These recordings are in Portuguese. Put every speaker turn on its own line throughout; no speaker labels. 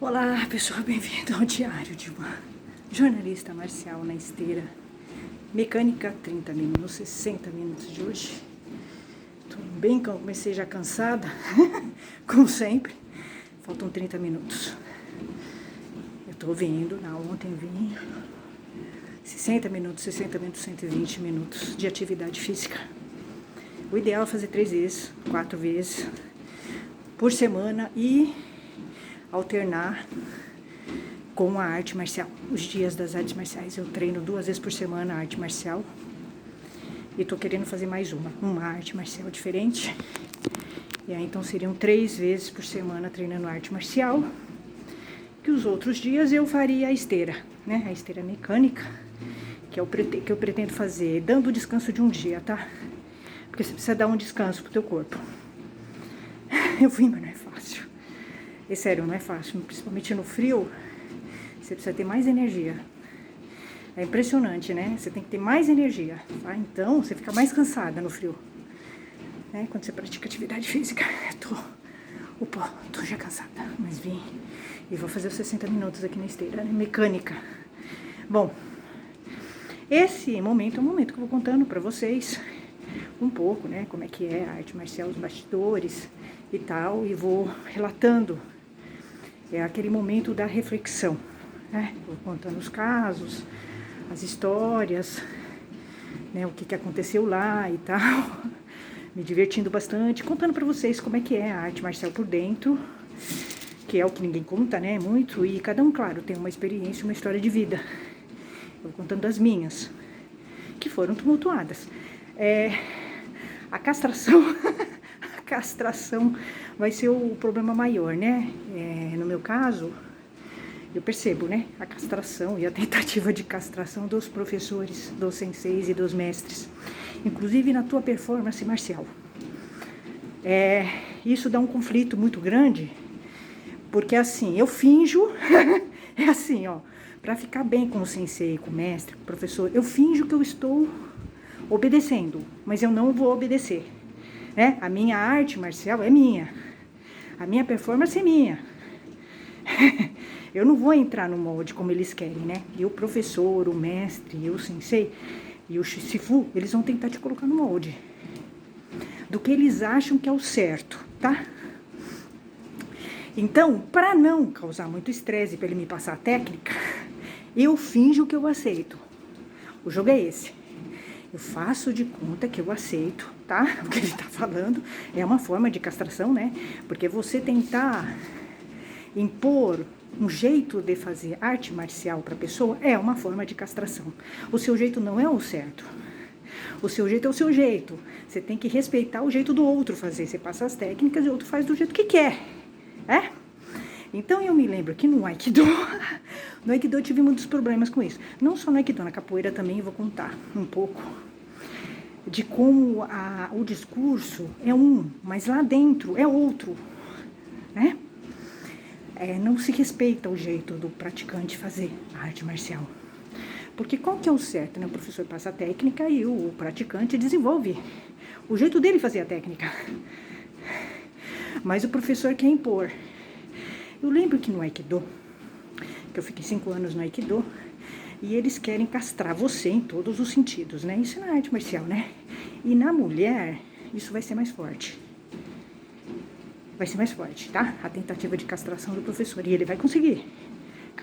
Olá, pessoal, bem-vindo ao diário de uma jornalista marcial na esteira. Mecânica, 30 minutos, 60 minutos de hoje. Tô bem, comecei já cansada, como sempre. Faltam 30 minutos. Eu tô vendo, ontem vim 60 minutos, 120 minutos de atividade física. O ideal é fazer 3 vezes, 4 vezes por semana e alternar com a arte marcial. Os dias das artes marciais eu treino 2 vezes por semana a arte marcial e tô querendo fazer mais uma arte marcial diferente. E aí então seriam 3 vezes por semana treinando arte marcial, que os outros dias eu faria a esteira, né? A esteira mecânica, que eu pretendo fazer dando descanso de um dia, tá? Porque você precisa dar um descanso pro teu corpo. Eu vim, mas não é fácil. É sério, não é fácil, principalmente no frio, você precisa ter mais energia. É impressionante, né? Você tem que ter mais energia, tá? Então, você fica mais cansada no frio. Né? Quando você pratica atividade física, tô já cansada, mas vim e vou fazer os 60 minutos aqui na esteira, né? Mecânica. Bom, esse momento é um momento que eu vou contando pra vocês um pouco, né? Como é que é a arte marcial, os bastidores e tal, e vou relatando. É aquele momento da reflexão, né? Vou contando os casos, as histórias, né? O que aconteceu lá e tal. Me divertindo bastante, contando pra vocês como é que é a arte marcial por dentro, que é o que ninguém conta, né? Muito, e cada um, claro, tem uma experiência, uma história de vida. Eu vou contando as minhas, que foram tumultuadas. A castração... A castração vai ser o problema maior, né? No meu caso, eu percebo, né? A castração e a tentativa de castração dos professores, dos senseis e dos mestres, inclusive na tua performance marcial. Isso dá um conflito muito grande, porque assim, eu finjo, é assim, ó, pra ficar bem com o sensei, com o mestre, com o professor, eu finjo que eu estou obedecendo, mas eu não vou obedecer. A minha arte marcial é minha, a minha performance é minha. Eu não vou entrar no molde como eles querem, né? E o professor, o mestre, o sensei e o shifu, eles vão tentar te colocar no molde do que eles acham que é o certo, tá? Então, para não causar muito estresse, para ele me passar a técnica, eu finjo que eu aceito. O jogo é esse. Eu faço de conta que eu aceito, tá? O que ele tá falando é uma forma de castração, né? Porque você tentar impor um jeito de fazer arte marcial para a pessoa é uma forma de castração. O seu jeito não é o certo. O seu jeito é o seu jeito. Você tem que respeitar o jeito do outro fazer. Você passa as técnicas e o outro faz do jeito que quer. Então eu me lembro que no Aikido eu tive muitos problemas com isso. Não só no Aikido, na capoeira também eu vou contar um pouco de como o discurso é mas lá dentro é outro, né? Não se respeita o jeito do praticante fazer a arte marcial. Porque qual que é o certo, né? O professor passa a técnica e o praticante desenvolve o jeito dele fazer a técnica. Mas o professor quer impor. Eu lembro que no Aikido, que eu fiquei 5 anos no Aikido, e eles querem castrar você em todos os sentidos, né? Isso é na arte marcial, né? E na mulher, isso vai ser mais forte. Vai ser mais forte, tá? A tentativa de castração do professor. E ele vai conseguir.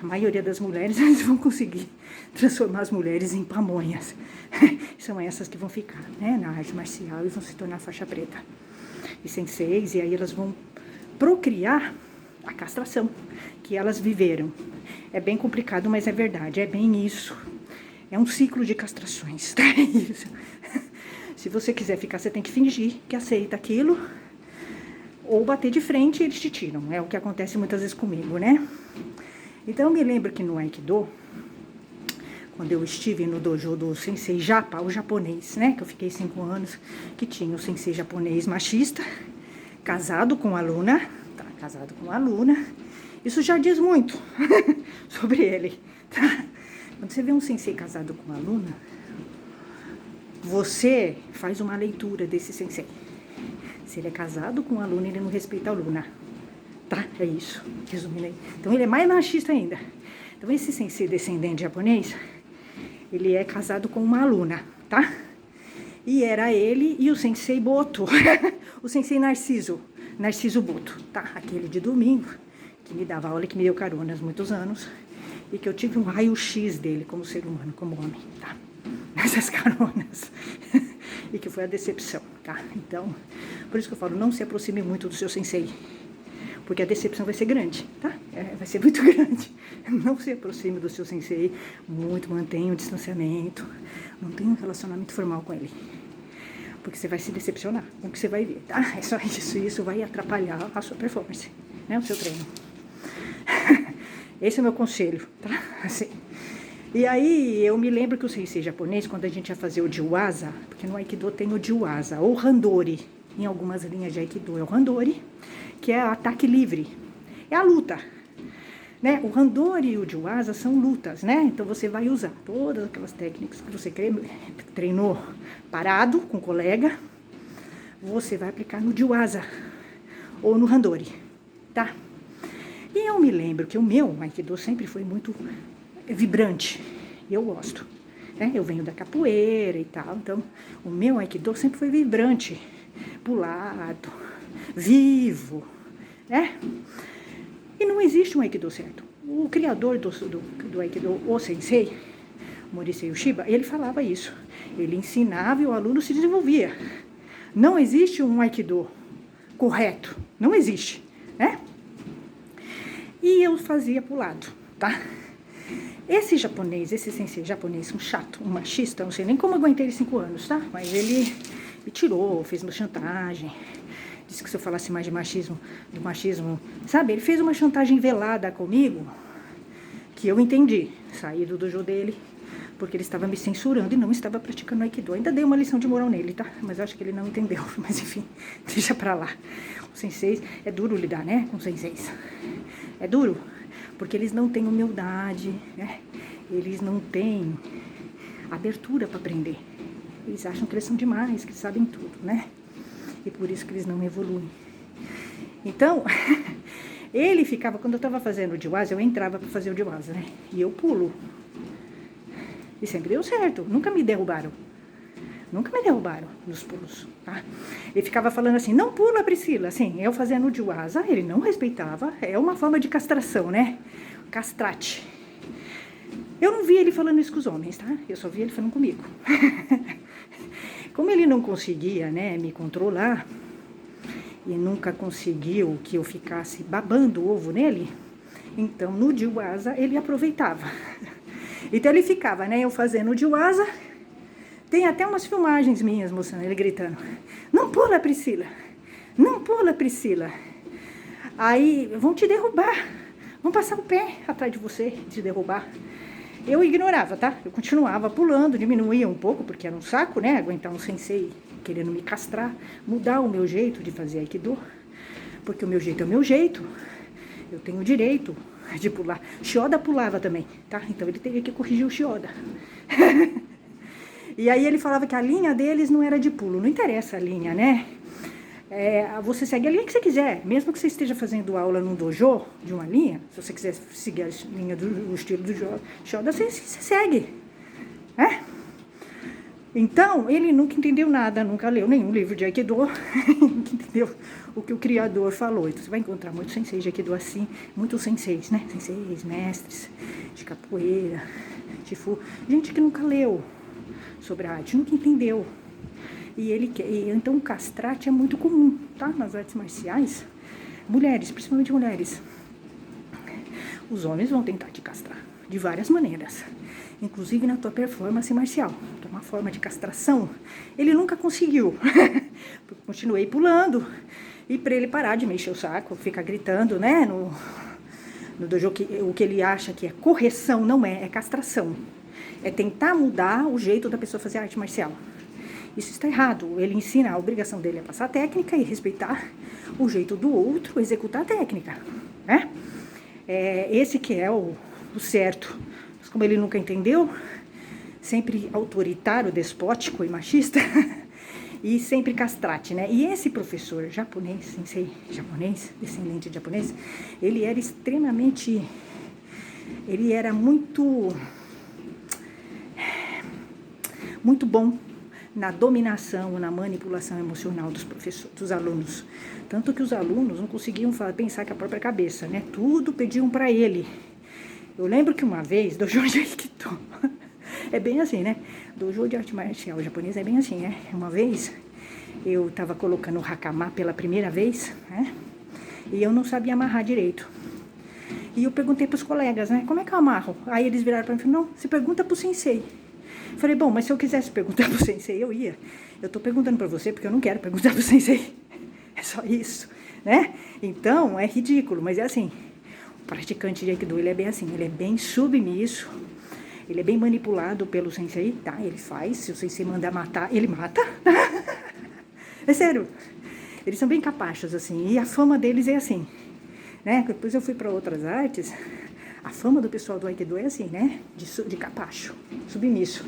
A maioria das mulheres, eles vão conseguir transformar as mulheres em pamonhas. São essas que vão ficar, né? Na arte marcial e vão se tornar faixa preta. E senseis, e aí elas vão procriar a castração que elas viveram. É bem complicado, mas é verdade, é bem isso. É um ciclo de castrações, tá? É isso. Se você quiser ficar, você tem que fingir que aceita aquilo, ou bater de frente e eles te tiram. É o que acontece muitas vezes comigo, né? Então eu me lembro que no Aikido, quando eu estive no dojo do sensei Japa, o japonês, né? Que eu fiquei 5 anos, que tinha o sensei japonês machista, casado com aluna, casado com uma aluna, isso já diz muito sobre ele, tá? Quando você vê um sensei casado com uma aluna, você faz uma leitura desse sensei. Se ele é casado com uma aluna, ele não respeita a aluna, tá? É isso, resumindo aí. Então ele é mais machista ainda. Então esse sensei descendente japonês, ele é casado com uma aluna, tá? E era ele e o sensei Boto, o sensei Narciso Boto, tá? Aquele de domingo, que me dava aula e que me deu carona há muitos anos. E que eu tive um raio-x dele como ser humano, como homem, tá? Nessas caronas. E que foi a decepção, tá? Então, por isso que eu falo, não se aproxime muito do seu sensei. Porque a decepção vai ser grande, tá? Vai ser muito grande. Não se aproxime do seu sensei muito, mantenha o distanciamento. Mantenha um relacionamento formal com ele. Porque você vai se decepcionar com o que você vai ver, tá? É só isso. Isso vai atrapalhar a sua performance, né? O seu treino. Esse é o meu conselho, tá? Assim. E aí, eu me lembro que o sensei japonês, quando a gente ia fazer o jiwaza, porque no Aikido tem o jiwaza, ou randori, em algumas linhas de Aikido é o randori, que é o ataque livre, é a luta, né? O randori e o jiwaza são lutas, né? Então você vai usar todas aquelas técnicas que você treinou parado com o colega, você vai aplicar no jiwaza ou no randori, tá? E eu me lembro que o meu Aikido sempre foi muito vibrante, e eu gosto, né? Eu venho da capoeira e tal, então o meu Aikido sempre foi vibrante, pulado, vivo, né? E não existe um Aikido certo. O criador do Aikido, o sensei, Morihei Ueshiba, ele falava isso. Ele ensinava e o aluno se desenvolvia. Não existe um Aikido correto, não existe, né? E eu fazia pro lado, tá? Esse japonês, esse sensei japonês, um chato, um machista, não sei nem como aguentei ele 5 anos, tá? Mas ele me tirou, fez uma chantagem, disse que se eu falasse mais de machismo, sabe? Ele fez uma chantagem velada comigo, que eu entendi, saí do dojo dele, porque ele estava me censurando e não estava praticando Aikido. Ainda dei uma lição de moral nele, tá? Mas eu acho que ele não entendeu, mas enfim, deixa pra lá. Os senseis, é duro lidar, né, com os senseis. É duro, porque eles não têm humildade, né? Eles não têm abertura para aprender. Eles acham que eles são demais, que sabem tudo, né? E por isso que eles não evoluem. Então, ele ficava, quando eu estava fazendo o jiwaza, eu entrava para fazer o jiwaza, né? E eu pulo. E sempre deu certo, nunca me derrubaram. Nunca me derrubaram nos pulos, tá? Ele ficava falando assim, não pula, Priscila. Assim, eu fazendo o jiwaza, ele não respeitava. É uma forma de castração, né? Castrate. Eu não vi ele falando isso com os homens, tá? Eu só vi ele falando comigo. Como ele não conseguia, né, me controlar, e nunca conseguiu que eu ficasse babando o ovo nele, então no jiwaza ele aproveitava. Então ele ficava, né, eu fazendo o jiwaza. Tem até umas filmagens minhas mostrando ele gritando, não pula, Priscila, não pula, Priscila. Aí, vão te derrubar, vão passar o pé atrás de você, te derrubar. Eu ignorava, tá? Eu continuava pulando, diminuía um pouco, porque era um saco, né? Aguentar um sensei querendo me castrar, mudar o meu jeito de fazer Aikido, porque o meu jeito é o meu jeito, eu tenho o direito de pular. Shioda pulava também, tá? Então ele teria que corrigir o Shioda. E aí ele falava que a linha deles não era de pulo. Não interessa a linha, né? Você segue a linha que você quiser. Mesmo que você esteja fazendo aula num dojo de uma linha, se você quiser seguir a linha do estilo do Shioda, você segue. Né? Então, ele nunca entendeu nada, nunca leu nenhum livro de Aikido. Nunca entendeu o que o criador falou. Então, você vai encontrar muitos senseis de Aikido assim. Muitos senseis, né? Senseis, mestres de capoeira, Shifu. Gente que nunca leu sobre a arte, nunca entendeu. Então o castrate é muito comum, tá? Nas artes marciais, mulheres, principalmente mulheres. Os homens vão tentar te castrar de várias maneiras, inclusive na tua performance marcial. Então, uma forma de castração, ele nunca conseguiu. Continuei pulando, e para ele parar de mexer o saco, ficar gritando, né? No dojo, o que ele acha que é correção, não é castração. É tentar mudar o jeito da pessoa fazer arte marcial. Isso está errado. Ele ensina, a obrigação dele é passar a técnica e respeitar o jeito do outro executar a técnica, né? Esse que é o certo. Mas como ele nunca entendeu, sempre autoritário, despótico e machista, e sempre castrate, né? E esse professor japonês, sensei japonês, descendente de japonês, ele era extremamente, ele era muito bom na dominação, na manipulação emocional dos alunos. Tanto que os alunos não conseguiam pensar com a própria cabeça, né? Tudo pediam para ele. Eu lembro que uma vez, dojo de Aikido, é bem assim, né? Dojo de arte marcial japonesa é bem assim, né? Uma vez, eu estava colocando o hakama pela primeira vez, né? E eu não sabia amarrar direito. E eu perguntei para os colegas, né? Como é que eu amarro? Aí eles viraram para mim e falaram, não, você pergunta para o sensei. Falei, bom, mas se eu quisesse perguntar pro sensei, eu ia. Eu tô perguntando pra você porque eu não quero perguntar pro sensei. É só isso, né? Então, é ridículo, mas é assim. O praticante de Aikido, ele é bem assim, ele é bem submisso, ele é bem manipulado pelo sensei, tá? Ele faz, se o sensei mandar matar, ele mata. É sério. Eles são bem capachos, assim, e a fama deles é assim, né? Depois eu fui pra outras artes. A fama do pessoal do Aikido é assim, né? De capacho, submisso.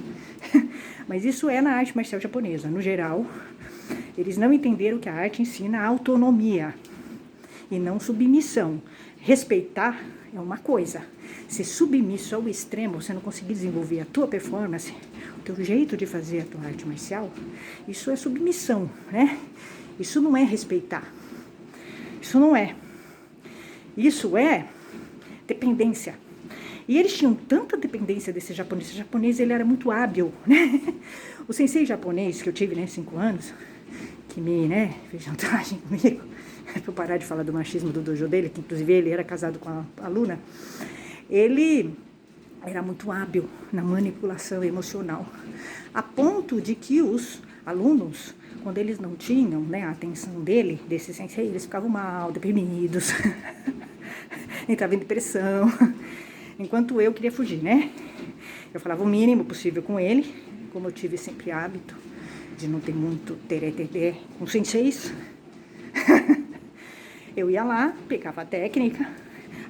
Mas isso é na arte marcial japonesa. No geral, eles não entenderam que a arte ensina autonomia e não submissão. Respeitar é uma coisa. Ser submisso ao extremo, você não conseguir desenvolver a tua performance, o teu jeito de fazer a tua arte marcial, isso é submissão, né? Isso não é respeitar. Isso não é. Isso é dependência. E eles tinham tanta dependência desse japonês. Esse japonês, ele era muito hábil, né? O sensei japonês que eu tive, né, 5 anos, que me, né, fez chantagem comigo, pra eu parar de falar do machismo do dojo dele, que inclusive ele era casado com a aluna, ele era muito hábil na manipulação emocional, a ponto de que os alunos, quando eles não tinham, né, a atenção dele, desse sensei, eles ficavam mal, deprimidos, entrava em depressão, enquanto eu queria fugir, né? Eu falava o mínimo possível com ele, como eu tive sempre hábito de não ter muito teré com senseis. Eu ia lá, pegava a técnica,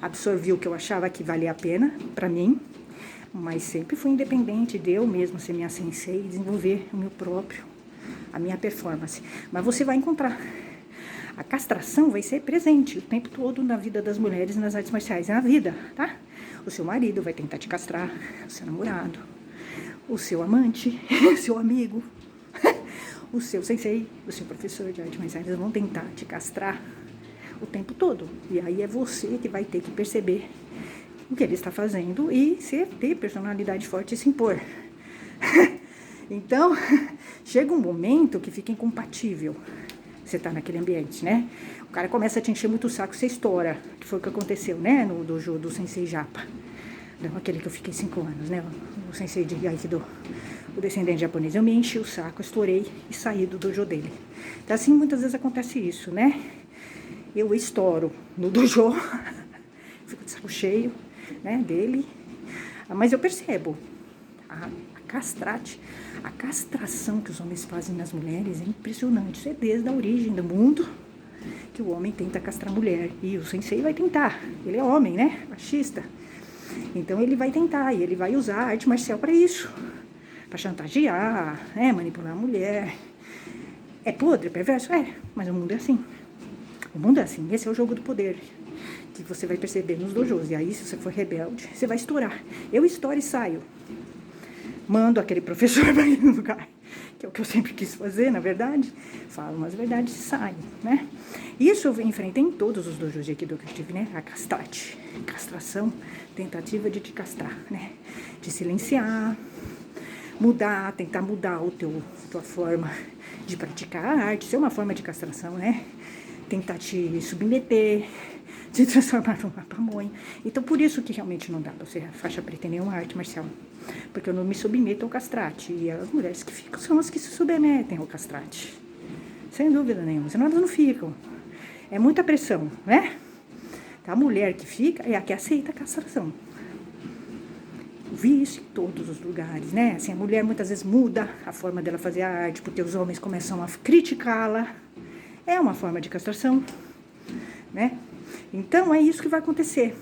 absorvia o que eu achava que valia a pena pra mim, mas sempre fui independente de eu mesma ser minha sensei e desenvolver o meu próprio, a minha performance. Mas você vai encontrar. A castração vai ser presente o tempo todo na vida das mulheres nas artes marciais, na vida, tá? O seu marido vai tentar te castrar, o seu namorado, o seu amante, o seu amigo, o seu sensei, o seu professor de artes marciais, eles vão tentar te castrar o tempo todo. E aí é você que vai ter que perceber o que ele está fazendo e ter personalidade forte e se impor. Então, chega um momento que fica incompatível você tá naquele ambiente, né? O cara começa a te encher muito o saco, você estoura, que foi o que aconteceu, né? No dojo do sensei Japa, aquele que eu fiquei 5 anos, né? O sensei de Aikido, o descendente japonês. Eu me enchi o saco, estourei e saí do dojo dele. Então, assim, muitas vezes acontece isso, né? Eu estouro no dojo, fico de saco cheio, né, dele, mas eu percebo a castração que os homens fazem nas mulheres é impressionante. Isso é desde a origem do mundo que o homem tenta castrar a mulher. E o sensei vai tentar. Ele é homem, né? Machista. Então ele vai tentar e ele vai usar a arte marcial para isso. Para chantagear, né? Manipular a mulher. É podre, é perverso? É, mas o mundo é assim. O mundo é assim. Esse é o jogo do poder que você vai perceber nos dojos. E aí, se você for rebelde, você vai estourar. Eu estouro e saio. Mando aquele professor para ir no lugar, que é o que eu sempre quis fazer, na verdade. Falo umas verdades e saio, né? Isso eu enfrentei em todos os dojos de Aikido que eu tive, né? A castração, tentativa de te castrar, né? De silenciar, mudar, tentar mudar tua forma de praticar a arte. Isso é uma forma de castração, né? Tentar te submeter, se transformar numa pamonha. Então, por isso que realmente não dá pra ser faixa preta em nenhuma arte marcial. Porque eu não me submeto ao castrate. E as mulheres que ficam são as que se submetem ao castrate. Sem dúvida nenhuma. Senão elas não ficam. É muita pressão, né? A mulher que fica é a que aceita a castração. Eu vi isso em todos os lugares, né? Assim, a mulher muitas vezes muda a forma dela fazer a arte, porque os homens começam a criticá-la. É uma forma de castração, né? Então, é isso que vai acontecer.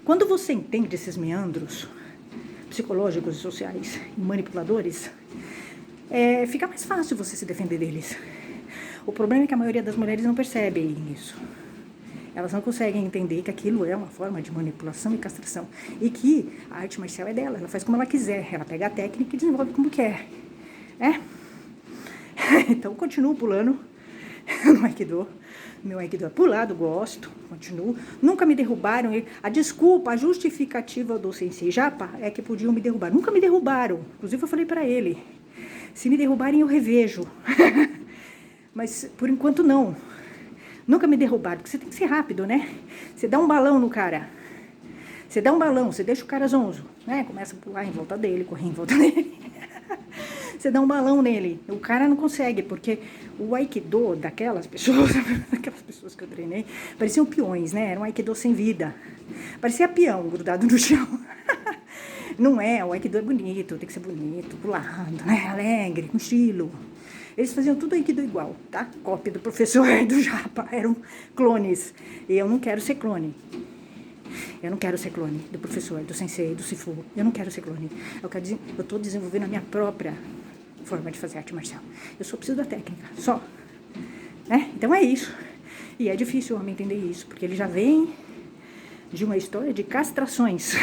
Quando você entende esses meandros psicológicos e sociais e manipuladores, fica mais fácil você se defender deles. O problema é que a maioria das mulheres não percebe isso. Elas não conseguem entender que aquilo é uma forma de manipulação e castração. E que a arte marcial é dela, ela faz como ela quiser. Ela pega a técnica e desenvolve como quer. Então, continuo pulando no Aikido. Meu Aikido é pulado, gosto, continuo. Nunca me derrubaram. A desculpa, a justificativa do Sensei Japa é que podiam me derrubar. Nunca me derrubaram. Inclusive, eu falei pra ele, se me derrubarem, eu revejo. Mas, por enquanto, não. Nunca me derrubaram, porque você tem que ser rápido, né? Você dá um balão no cara. Você dá um balão, você deixa o cara zonzo, né? Começa a pular em volta dele, correr em volta dele. Você dá um balão nele. O cara não consegue, porque o Aikido daquelas pessoas que eu treinei, pareciam peões, né? Era um Aikido sem vida. Parecia peão grudado no chão. Não é, o Aikido é bonito, tem que ser bonito, pulado, né? Alegre, com estilo. Eles faziam tudo Aikido igual, tá? Cópia do professor do Japa, eram clones. E eu não quero ser clone. Eu não quero ser clone do professor, do sensei, do sifu. Eu não quero ser clone. Eu estou desenvolvendo a minha própria forma de fazer arte marcial. Eu só preciso da técnica, só. Né? Então é isso. E é difícil o homem entender isso, porque ele já vem de uma história de castrações.